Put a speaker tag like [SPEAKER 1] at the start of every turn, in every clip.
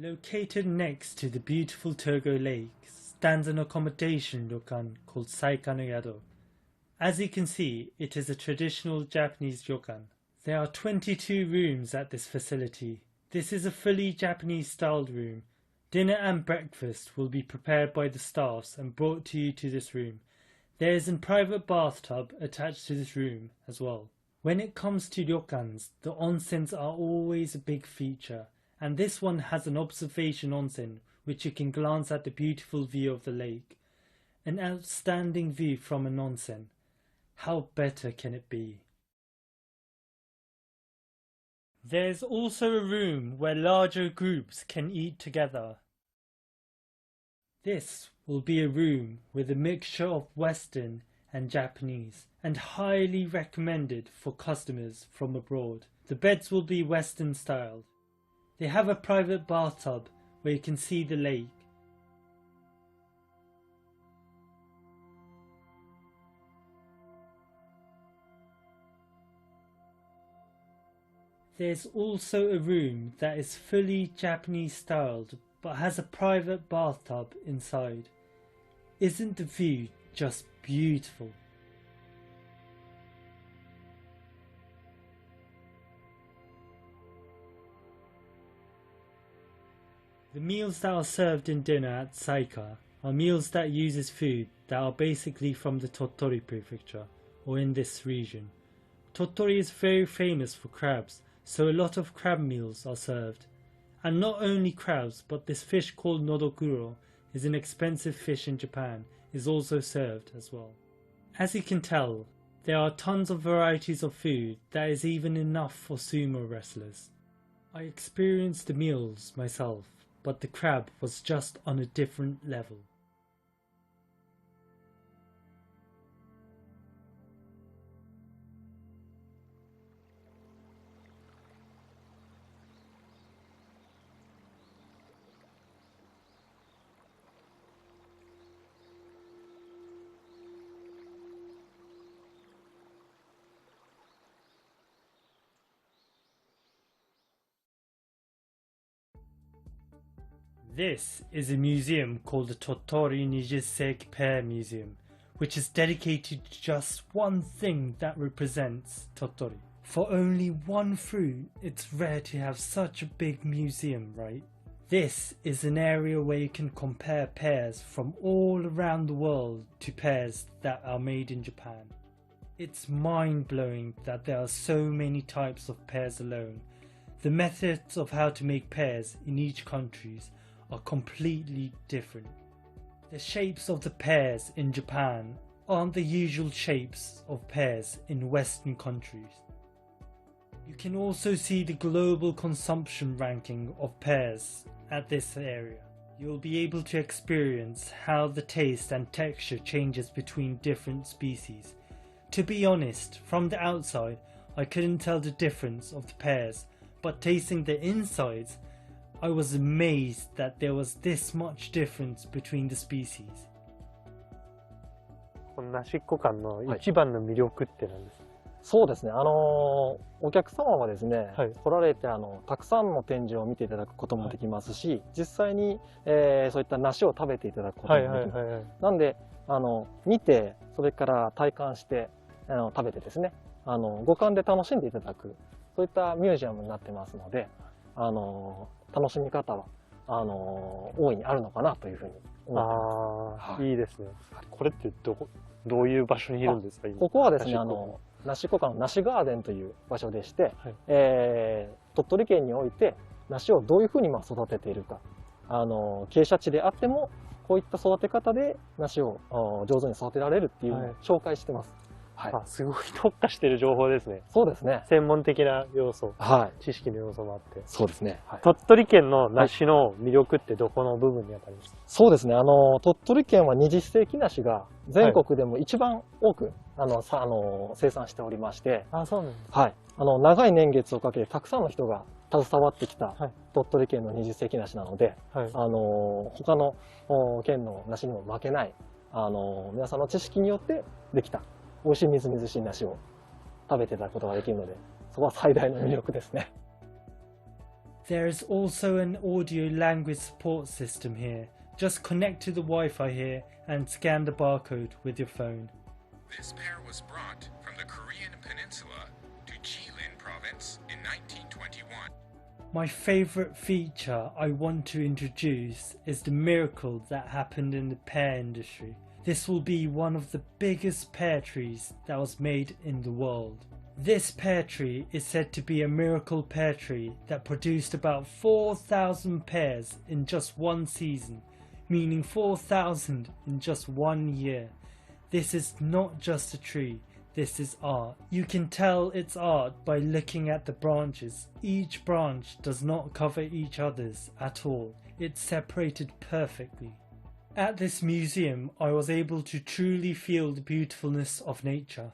[SPEAKER 1] Located next to the beautiful Togo Lake stands an accommodation ryokan called Saikanegado. As you can see, it is a traditional Japanese ryokan. There are 22 rooms at this facility. This is a fully Japanese-styled room. Dinner and breakfast will be prepared by the staffs and brought to you to this room. There is a private bathtub attached to this room as well. When it comes to ryokans, the onsens are always a big feature, and this one has an observation onsen which you can glance at the beautiful view of the lake. An outstanding view from an onsen. How better can it be? There's also a room where larger groups can eat together. This will be a room with a mixture of Western and Japanese, and highly recommended for customers from abroad. The beds will be Western styled. They have a private bathtub where you can see the lake. There's also a room that is fully Japanese styled but has a private bathtub inside. Isn't the view just beautiful? The meals that are served in dinner at Saika are meals that uses food that are basically from the Tottori Prefecture, or in this region. Tottori is very famous for crabs, so a lot of crab meals are served. And not only crabs, but this fish called nodokuro is an expensive fish in Japan, is also served as well. As you can tell, there are tons of varieties of food that is even enough for sumo wrestlers. I experienced the meals myself, but the crab was just on a different level. This is a museum called the Tottori Pear Museum, which is dedicated to just one thing that represents Tottori. For only one fruit, it's rare to have such a big museum, right? This is an area where you can compare pears from all around the world to pears that are made in Japan. It's mind-blowing that there are so many types of pears alone. The methods of how to make pears in each country are completely different. The shapes of the pears in Japan aren't the usual shapes of pears in Western countries. You can also see the global consumption ranking of pears at this area. You'll be able to experience how the taste and texture changes between different species. To be honest, from the outside, I couldn't tell the difference of the pears, but tasting the insides, I was amazed that there was this much difference between the species.
[SPEAKER 2] この梨っこ館の一番の魅力って何ですか？
[SPEAKER 3] そうですね。お客様はですね、
[SPEAKER 2] はい、
[SPEAKER 3] 来られてたくさんの展示を見ていただくこともできますし、実際に、そういった梨を食べていただくこともできます。なんで見て、それから体感して食べてですね、五感で楽しんでいただく、そういったミュージアムになってますので、楽しみ方は大いにあるのかなというふうに思ってます。
[SPEAKER 2] いいですね。これってどういう場所にいるんですか？今
[SPEAKER 3] ここはですね、梨っこ館の梨ガーデンという場所でして、はい、鳥取県において梨をどういうふうに育てているか、傾斜地であってもこういった育て方で梨を上手に育てられるっていうのを紹介してます。
[SPEAKER 2] はい、すごい特化している情報ですね。
[SPEAKER 3] そうですね。
[SPEAKER 2] 専門的な要素、
[SPEAKER 3] はい、
[SPEAKER 2] 知識の要素もあって。
[SPEAKER 3] そうですね。
[SPEAKER 2] 鳥取県の梨の魅力ってどこの部分にあたりますか？
[SPEAKER 3] そうですね。鳥取県は二十世紀梨が全国でも一番多く、生産しておりまして。
[SPEAKER 2] あ、そうなんです。
[SPEAKER 3] はい。長い年月をかけてたくさんの人が携わってきた鳥取県の二十世紀梨なので、はい、他の県の梨にも負けない、皆さんの知識によってできた美味しいみずみずしい梨を食べていただくことができるので、そこは最大の魅力ですね。
[SPEAKER 1] There is also an audio language support system here. Just connect to the Wi-Fi here and scan the barcode with your phone.
[SPEAKER 4] This pear was brought from the Korean peninsula to Jilin province in 1921.
[SPEAKER 1] My favourite feature I want to introduce is the miracle that happened in the pear industry. This will be one of the biggest pear trees that was made in the world. This pear tree is said to be a miracle pear tree that produced about 4,000 pears in just one season, meaning 4,000 in just 1 year. This is not just a tree, this is art. You can tell it's art by looking at the branches. Each branch does not cover each other's at all, it's separated perfectly. At this museum I was able to truly feel the beautifulness of nature.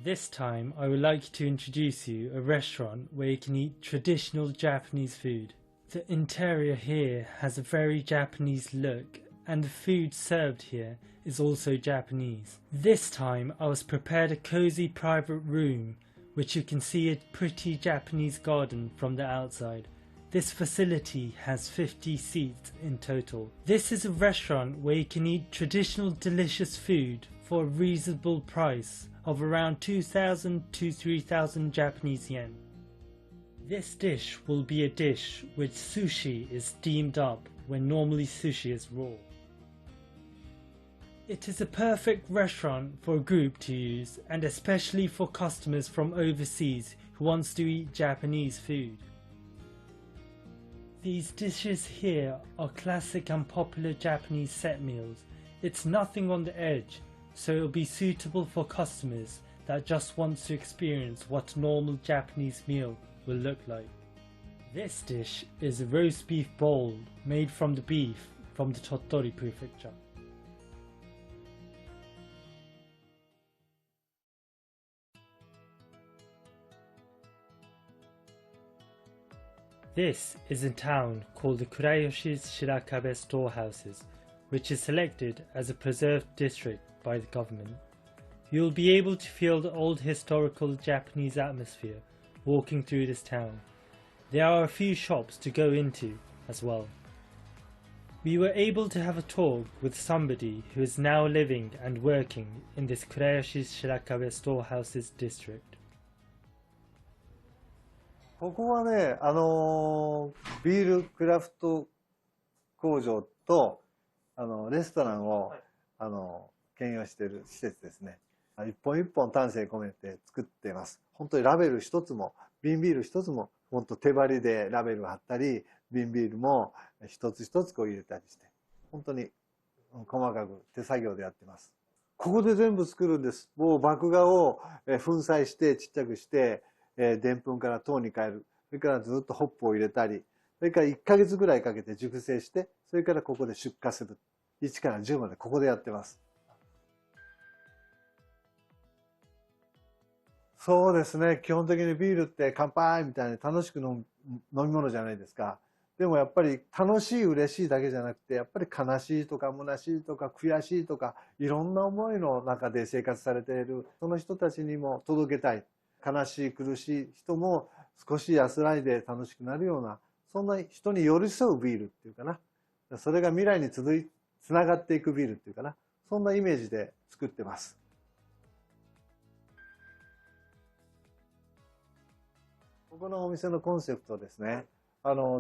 [SPEAKER 1] This time I would like to introduce you a restaurant where you can eat traditional Japanese food. The interior here has a very Japanese look and the food served here is also Japanese. This time I was prepared a cozy private room which you can see a pretty Japanese garden from the outside. This facility has 50 seats in total. This is a restaurant where you can eat traditional delicious food for a reasonable price of around 2,000 to 3,000 Japanese yen. This dish will be a dish which sushi is steamed up when normally sushi is raw. It is a perfect restaurant for a group to use and especially for customers from overseas who wants to eat Japanese food. These dishes here are classic and popular Japanese set meals. It's nothing on the edge, so it'll be suitable for customers that just wants to experience what a normal Japanese meal will look like. This dish is a roast beef bowl made from the beef from the Tottori Prefecture. This is a town called the Kurayoshi's Shirakawa storehouses, which is selected as a preserved district by the government. You'll be able to feel the old historical Japanese atmosphere walking through this town. There are a few shops to go into as well. We were able to have a talk with somebody who is now living and working in this Kurayoshi's Shirakawa storehouses district.
[SPEAKER 5] ここはね、ビールクラフト工場とレストランを兼用している施設ですね。一本一本丹精込めて作っています。本当にラベル一つも、瓶ビール一つも、本当手張りでラベルを貼ったり、瓶ビールも一つ一つこう入れたりして、本当に細かく手作業でやってます。ここで全部作るんです。もう麦芽を粉砕してちっちゃくして、でんぷんから糖に変える。それからずっとホップを入れたり、それから1ヶ月ぐらいかけて熟成して、それからここで出荷する。1から10までここでやってます。そうですね。基本的にビールって乾杯みたいに楽しく飲み物じゃないですか。でもやっぱり楽しい嬉しいだけじゃなくて、やっぱり悲しいとか虚しいとか悔しいとか、いろんな思いの中で生活されている、その人たちにも届けたい。悲しい苦しい人も少し安らいで楽しくなるような、そんな人に寄り添うビールっていうかな、それが未来につながっていくビールっていうかな、そんなイメージで作ってます。ここのお店のコンセプトですね、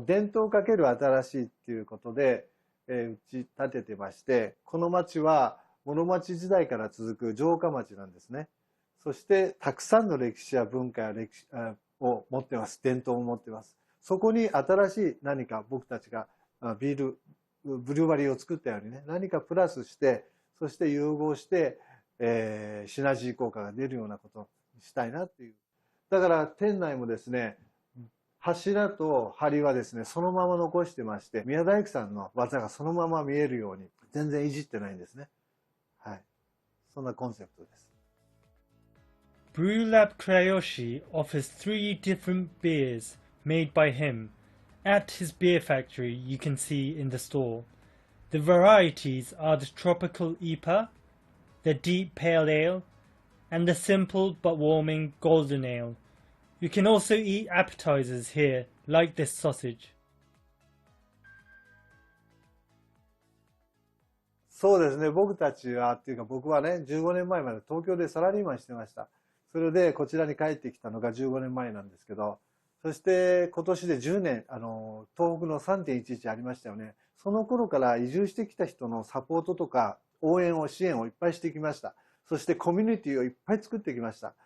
[SPEAKER 5] 伝統かける新しいっていうことで、打ち立ててまして、この町は室町時代から続く城下町なんですね。そしてたくさんの歴史や文化やを持ってます。伝統を持ってます。そこに新しい何か僕たちがブリュワリーを作ったようにね、何かプラスして、そして融合して、シナジー効果が出るようなことにしたいなっていう。だから店内もですね、柱と梁はですね、そのまま残してまして、宮大工さんの技がそのまま見えるように、全然いじってないんですね。はい。そんなコンセプトです。
[SPEAKER 1] Brewlab Kurayoshi offers 3 different beers made by him at his beer factory you can see in the store. The varieties are the tropical IPA, the deep pale ale, and the simple but warming golden ale. You can also eat appetizers here, like this sausage.
[SPEAKER 5] そうですね。僕たちは、っていうか僕はね、15年前まで東京でサラリーマンしてました。それでこちらに帰ってきたのが15年前なんですけど、そして今年で10年、東北の 3.11 ありましたよね。その頃から移住してきた人のサポートとか応援を、支援をいっぱいしてきました。そしてコミュニティをいっぱい作ってきました。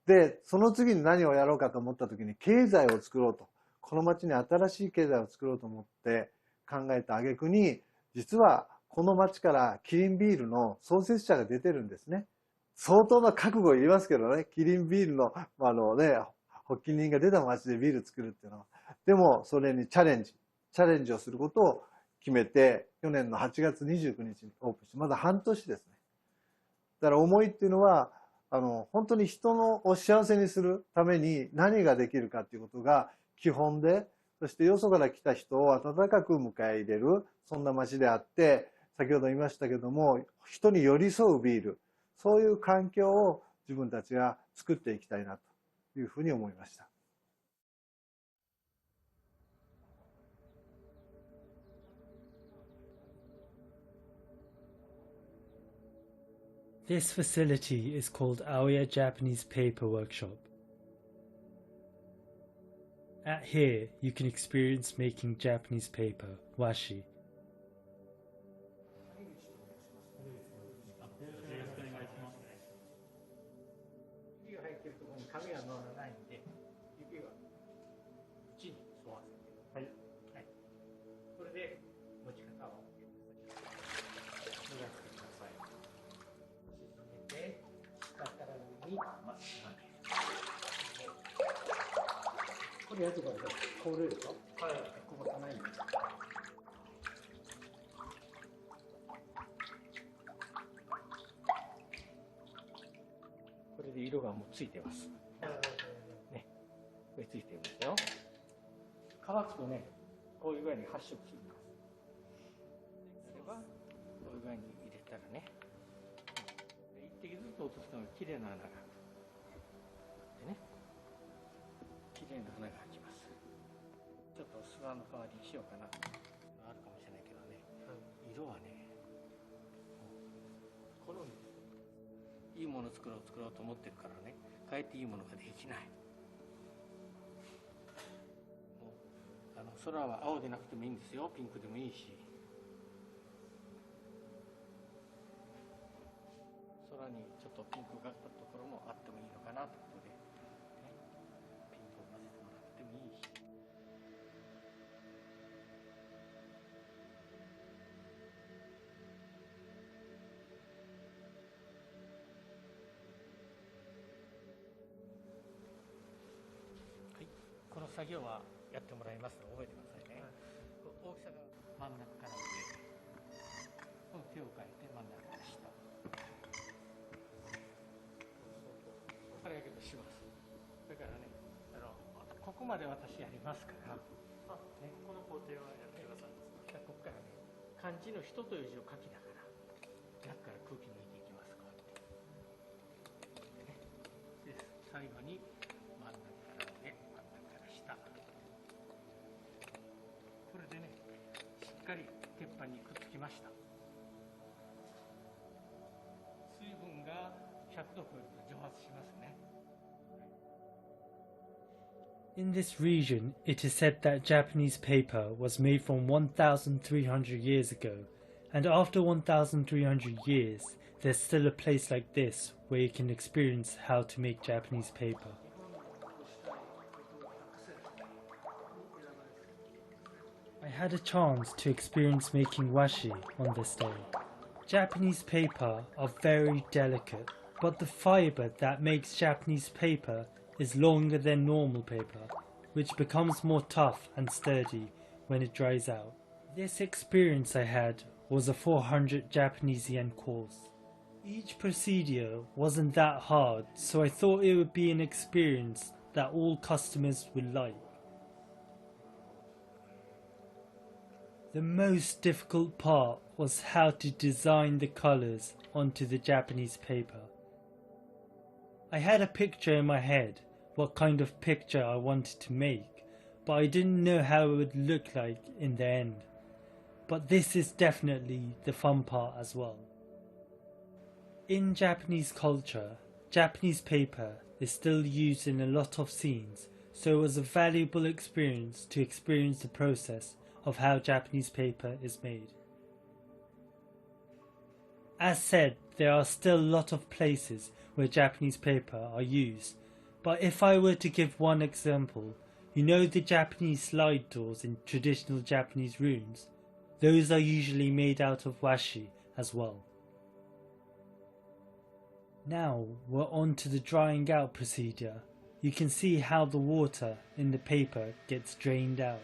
[SPEAKER 5] で、その次に何をやろうかと思った時に経済を作ろうと。この町に新しい経済を作ろうと思って考えた挙句に、実はこの町からキリンビールの創設者が出てるんですね。相当な覚悟いりますけどね、キリンビールの、発起人が出た町でビール作るっていうのは。でも、それにチャレンジをすることを決めて、去年の8月29日にオープンして、まだ半年ですね。だから思いっていうのは、本当に人を幸せにするために何ができるかっていうことが基本で、そしてよそから来た人を温かく迎え入れる、そんな町であって、先ほど言いましたけども、人に寄り添うビール、そういう環境を自分たちが作っていきたいなというふうに思いました。
[SPEAKER 1] This facility is called Aoya Japanese Paper Workshop. At here, you can experience making Japanese paper, washi.
[SPEAKER 3] これやつが通れるでしょ。はい。ここがないんで。これで色がもうついてます。ね、これついてるんですよ。乾くとね、こういう具合に発色するんです。それはこういう具合に入れたらね、一滴ずつ落とすのが綺麗な穴がでね、綺麗な穴が開きます。ちょっと砂の代わりにしようかな。あるかもしれないけどね、色はね、好みです。いいもの作ろうと思ってるからね、かえっていいものができない。もう空は青でなくてもいいんですよ。ピンクでもいいし。空にちょっとピンクがかったところもあってもいいのかなということで、ね、ピンクを混ぜてもらってもいいし。はい、この作業はやってもらいますので覚えてくださいね。大きさが真ん中から上、この手を変えて真ん中から下。これやけどします。それからね、ここまで私やりますから、ね、この工程はやってください。ここからね、漢字の人という字を書きながら、中から空気抜いていきます。こうやって。で、最後に真ん中から上、真ん中から下。これでね、しっかり鉄板にくっつきました。水分が100度超えると蒸発しますね。
[SPEAKER 1] In this region, it is said that Japanese paper was made from 1,300 years ago, and after 1,300 years, there's still a place like this where you can experience how to make Japanese paper. I had a chance to experience making washi on this day. Japanese paper are very delicate, but the fiber that makes Japanese paper is longer than normal paper, which becomes more tough and sturdy when it dries out. This experience I had was a 400 Japanese yen course. Each procedure wasn't that hard, so I thought it would be an experience that all customers would like. The most difficult part was how to design the colors onto the Japanese paper. I had a picture in my head, what kind of picture I wanted to make, but I didn't know how it would look like in the end. But this is definitely the fun part as well. In Japanese culture, Japanese paper is still used in a lot of scenes, so it was a valuable experience to experience the process of how Japanese paper is made. As said, there are still a lot of places where Japanese paper are used, but if I were to give one example, you know the Japanese slide doors in traditional Japanese rooms? Those are usually made out of washi as well. Now we're on to the drying out procedure. You can see how the water in the paper gets drained out.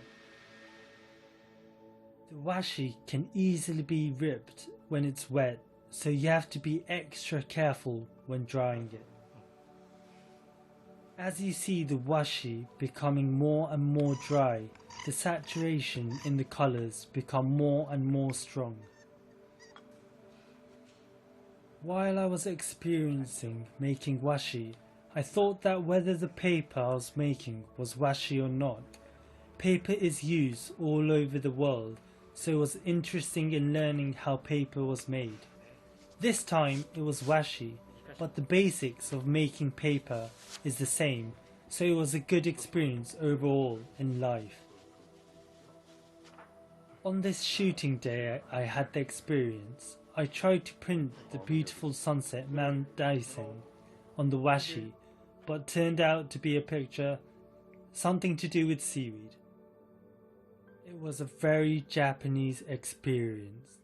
[SPEAKER 1] The washi can easily be ripped when it's wet, so you have to be extra careful when drying it. As you see the washi becoming more and more dry, the saturation in the colours become more and more strong. While I was experiencing making washi, I thought that whether the paper I was making was washi or not, paper is used all over the world, so it was interesting in learning how paper was made. This time it was washi, but the basics of making paper is the same, so it was a good experience overall in life. On this shooting day I had the experience. I tried to print the beautiful sunset Mount Daisen on the washi, but turned out to be a picture something to do with seaweed. It was a very Japanese experience.